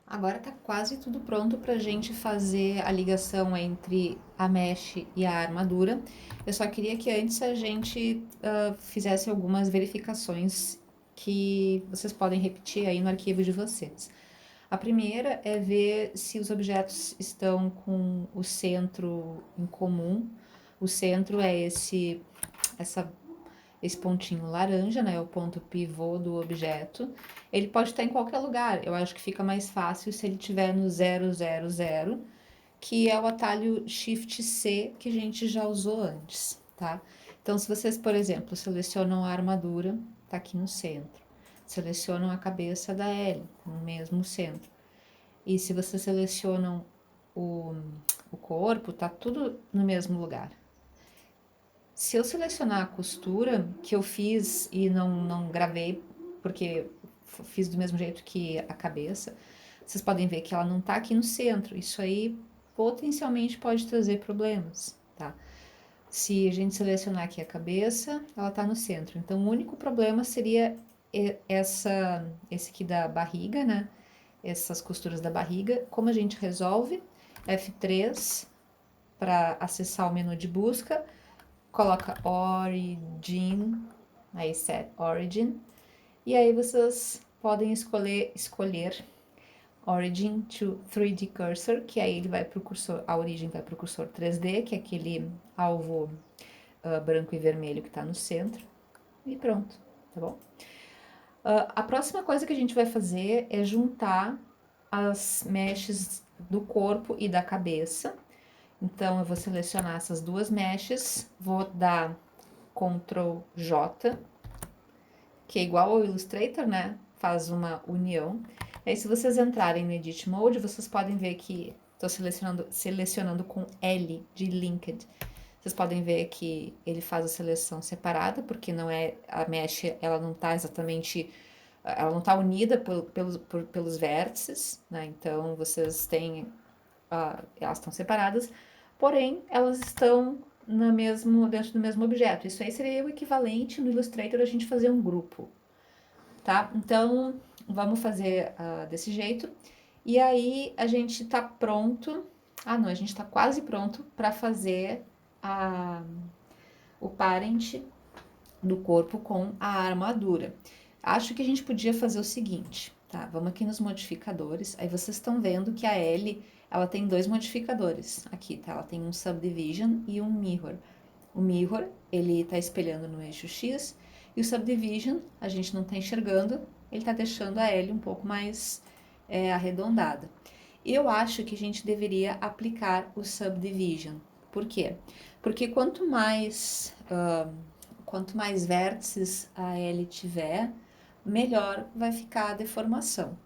Agora tá quase tudo pronto para a gente fazer a ligação entre a mesh e a armadura. Eu só queria que antes a gente fizesse algumas verificações que vocês podem repetir aí no arquivo de vocês. A primeira é ver se os objetos estão com o centro em comum. O centro é essa esse pontinho laranja, né, é o ponto pivô do objeto. Ele pode estar em qualquer lugar. Eu acho que fica mais fácil se ele estiver no 000, que é o atalho Shift C que a gente já usou antes, tá? Então, se vocês, por exemplo, selecionam a armadura, tá aqui no centro. Selecionam a cabeça da L, no mesmo centro. E se vocês selecionam o, o corpo, tá tudo no mesmo lugar. Se eu selecionar a costura que eu fiz e não gravei, porque fiz do mesmo jeito que a cabeça, vocês podem ver que ela não tá aqui no centro. Isso aí potencialmente pode trazer problemas, tá? Se a gente selecionar aqui a cabeça, ela tá no centro. Então, o único problema seria esse aqui da barriga, né? Essas costuras da barriga. Como a gente resolve? F3 para acessar o menu de busca, coloca Origin, aí set Origin, e aí vocês podem escolher Origin to 3D Cursor, que aí ele vai pro cursor, a origem vai pro cursor 3D, que é aquele alvo branco e vermelho que está no centro, e pronto, tá bom? A próxima coisa que a gente vai fazer é juntar as meshes do corpo e da cabeça. Então, eu vou selecionar essas duas meshes, vou dar Ctrl J, que é igual ao Illustrator, né? Faz uma união. Aí, se vocês entrarem no Edit Mode, vocês podem ver que estou selecionando com L de Linked. Vocês podem ver que ele faz a seleção separada, porque não é a mesh, ela não está exatamente, ela não está unida pelos vértices, né? Então vocês têm, elas estão separadas, porém elas estão dentro do mesmo objeto. Isso aí seria o equivalente no Illustrator a gente fazer um grupo, tá? Então vamos fazer desse jeito. E aí a gente tá pronto. Ah, não, a gente tá quase pronto para fazer a, o parent do corpo com a armadura. Acho que a gente podia fazer o seguinte, tá? Vamos aqui nos modificadores. Aí vocês estão vendo que a L, ela tem dois modificadores aqui, tá? Ela tem um subdivision e um mirror. O mirror, ele está espelhando no eixo X, e o subdivision, a gente não está enxergando, ele está deixando a L um pouco mais arredondada. Eu acho que a gente deveria aplicar o subdivision. Por quê? Porque quanto mais vértices a L tiver, melhor vai ficar a deformação.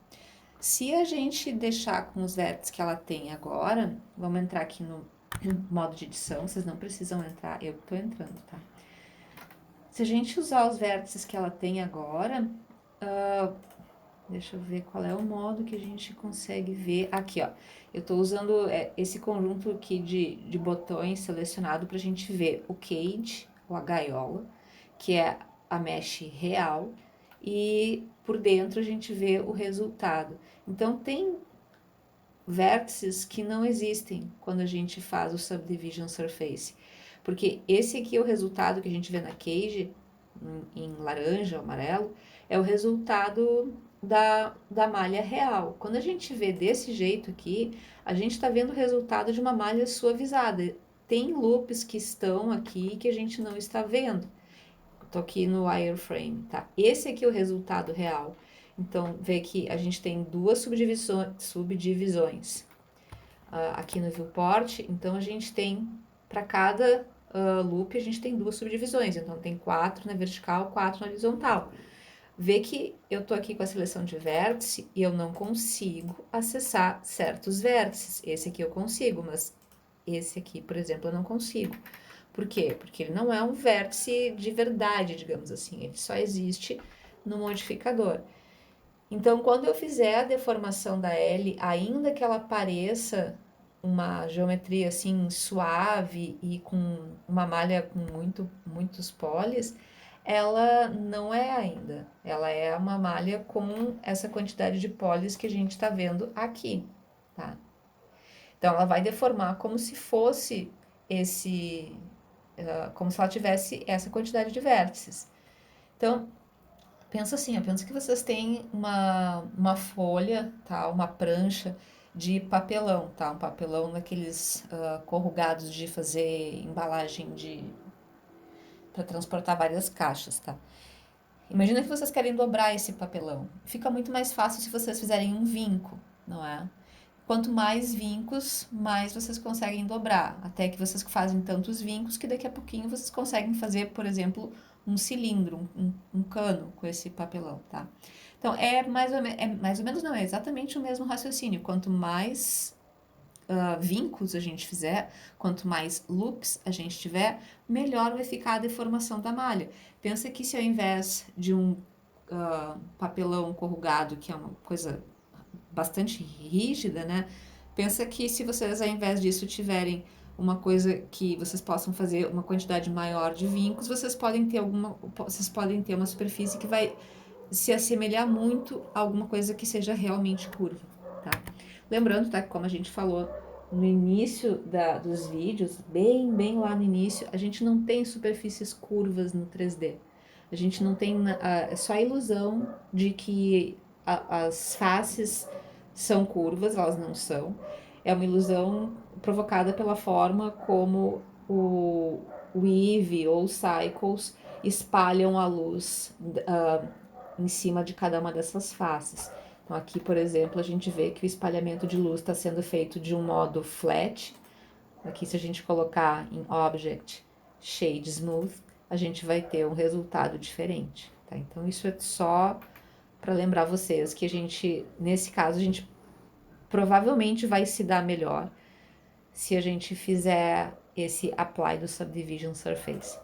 Se a gente deixar com os vértices que ela tem agora, vamos entrar aqui no modo de edição, vocês não precisam entrar, eu tô entrando, tá? Se a gente usar os vértices que ela tem agora, deixa eu ver qual é o modo que a gente consegue ver. Aqui, ó. Eu tô usando esse conjunto aqui de botões selecionado pra gente ver o cage, ou a gaiola, que é a mesh real, e por dentro a gente vê o resultado. Então, tem vértices que não existem quando a gente faz o Subdivision Surface. Porque esse aqui é o resultado que a gente vê na cage, em laranja, amarelo, é o resultado da malha real. Quando a gente vê desse jeito aqui, a gente está vendo o resultado de uma malha suavizada. Tem loops que estão aqui que a gente não está vendo. Tô aqui no wireframe, tá? Esse aqui é o resultado real. Então, vê que a gente tem duas subdivisões aqui no viewport. Então, a gente tem, para cada loop, a gente tem duas subdivisões. Então, tem 4 na vertical, 4 na horizontal. Vê que eu tô aqui com a seleção de vértice e eu não consigo acessar certos vértices. Esse aqui eu consigo, mas esse aqui, por exemplo, eu não consigo. Por quê? Porque ele não é um vértice de verdade, digamos assim. Ele só existe no modificador. Então, quando eu fizer a deformação da L, ainda que ela pareça uma geometria assim suave e com uma malha com muitos polis, ela não é ainda. Ela é uma malha com essa quantidade de pólios que a gente está vendo aqui, tá? Então, ela vai deformar como se fosse como se ela tivesse essa quantidade de vértices. Então, pensa assim, pensa que vocês têm uma folha, tá? Uma prancha de papelão, tá? Um papelão daqueles corrugados de fazer embalagem para transportar várias caixas, tá? Imagina que vocês querem dobrar esse papelão. Fica muito mais fácil se vocês fizerem um vinco, não é? Quanto mais vincos, mais vocês conseguem dobrar. Até que vocês fazem tantos vincos que daqui a pouquinho vocês conseguem fazer, por exemplo, um cilindro, um cano com esse papelão, tá? Então, é mais ou menos não, é exatamente o mesmo raciocínio. Quanto mais vincos a gente fizer, quanto mais loops a gente tiver, melhor vai ficar a deformação da malha. Pensa que se ao invés de um papelão corrugado, que é uma coisa bastante rígida, né? Pensa que se vocês, ao invés disso, tiverem uma coisa que vocês possam fazer uma quantidade maior de vincos, vocês podem ter uma superfície que vai se assemelhar muito a alguma coisa que seja realmente curva, tá? Lembrando, tá, que como a gente falou no início dos vídeos, bem lá no início, a gente não tem superfícies curvas no 3D. A gente não tem, é só a ilusão de que as faces são curvas, elas não são. É uma ilusão provocada pela forma como o Weave ou Cycles espalham a luz em cima de cada uma dessas faces. Então aqui, por exemplo, a gente vê que o espalhamento de luz está sendo feito de um modo flat. Aqui, se a gente colocar em Object, Shade Smooth, a gente vai ter um resultado diferente, tá? Então isso é só para lembrar vocês que a gente, nesse caso, a gente provavelmente vai se dar melhor se a gente fizer esse Apply do Subdivision Surface.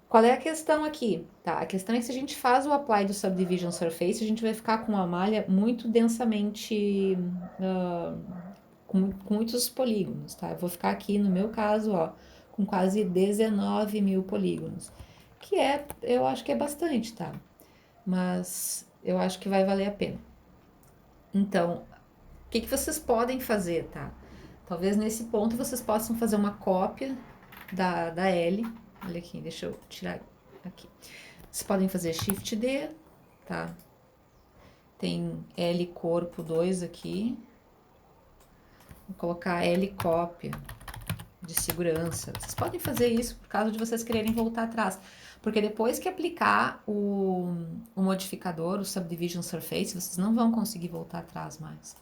Qual é a questão aqui? Tá? A questão é que se a gente faz o Apply do Subdivision Surface, a gente vai ficar com uma malha muito densamente, com muitos polígonos, tá? Eu vou ficar aqui, no meu caso, ó, com quase 19 mil polígonos, que eu acho que é bastante, tá? Mas eu acho que vai valer a pena. Então, o que vocês podem fazer, tá? Talvez nesse ponto vocês possam fazer uma cópia da L. Olha aqui, deixa eu tirar aqui. Vocês podem fazer Shift D, tá? Tem L corpo 2 aqui. Vou colocar L cópia de segurança. Vocês podem fazer isso por causa de vocês quererem voltar atrás. Porque depois que aplicar o modificador, o Subdivision Surface, vocês não vão conseguir voltar atrás mais.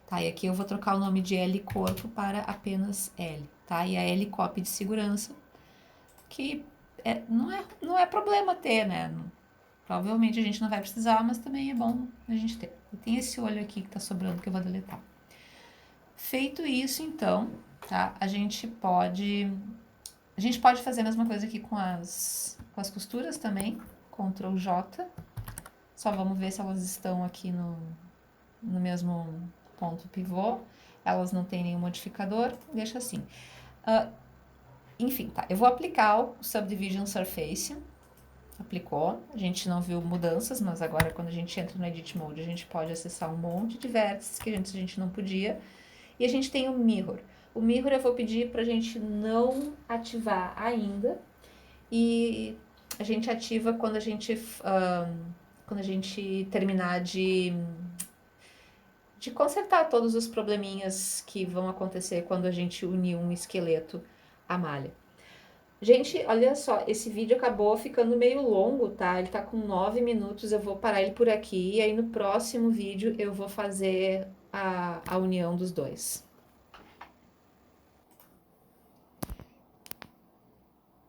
Tá, e aqui eu vou trocar o nome de L corpo para apenas L, tá? E a L copy de segurança, que não é problema ter, né? Provavelmente a gente não vai precisar, mas também é bom a gente ter. E tem esse olho aqui que tá sobrando que eu vou deletar. Feito isso, então, tá? A gente pode fazer a mesma coisa aqui com as costuras também. Ctrl J. Só vamos ver se elas estão aqui no mesmo ponto pivô, elas não têm nenhum modificador, deixa assim. Enfim, tá, eu vou aplicar o Subdivision Surface, aplicou, a gente não viu mudanças, mas agora quando a gente entra no Edit Mode, a gente pode acessar um monte de vértices que antes a gente não podia, e a gente tem o Mirror. O Mirror eu vou pedir pra gente não ativar ainda, e a gente ativa quando a gente terminar de consertar todos os probleminhas que vão acontecer quando a gente unir um esqueleto à malha. Gente, olha só, esse vídeo acabou ficando meio longo, tá? Ele tá com 9 minutos, eu vou parar ele por aqui, e aí no próximo vídeo eu vou fazer a união dos dois.